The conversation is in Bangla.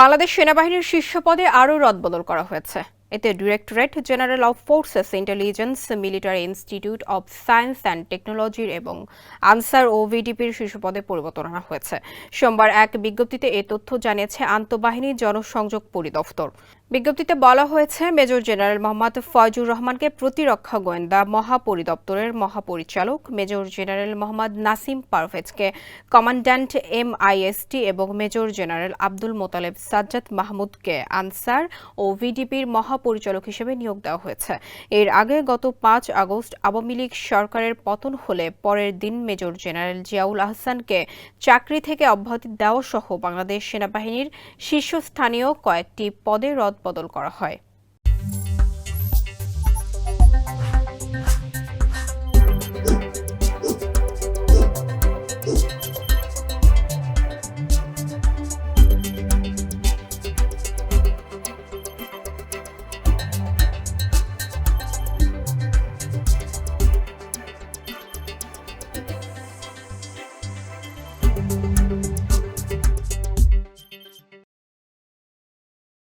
বাংলাদেশ সেনাবাহিনীর শীর্ষ পদে আরও রদবদল করা হয়েছে। এতে directorate general of forces intelligence, military institute of science and টেকনোলজির এবং আনসার ও ভিডিপির শীর্ষ পদে পরিবর্তন আনা হয়েছে। সোমবার এক বিজ্ঞপ্তিতে এ তথ্য জানিয়েছে আন্তঃবাহিনী জনসংযোগ পরিদপ্তর। বিজ্ঞপ্তিতে বলা হয়েছে, মেজর জেনারেল মোহাম্মদ ফয়জুর রহমানকে প্রতিরক্ষা গোয়েন্দা মহাপরিদপ্তরের মহাপরিচালক, মেজর জেনারেল মোহাম্মদ নাসিম পারভেজকে কমান্ড্যান্ট MIST এবং মেজর জেনারেল আব্দুল মোতালেব সাজ্জাদ মাহমুদকে আনসার ও ভিডিপির মহাপরিচালক হিসেবে নিয়োগ দেওয়া হয়েছে। এর আগে গত ৫ আগস্ট আওয়ামী লীগ সরকারের পতন হলে পরের দিন মেজর জেনারেল জিয়াউল আহসানকে চাকরি থেকে অব্যাহতি দেওয়া সহ বাংলাদেশ সেনাবাহিনীর শীর্ষস্থানীয় কয়েকটি পদে রদবদল করা হয়।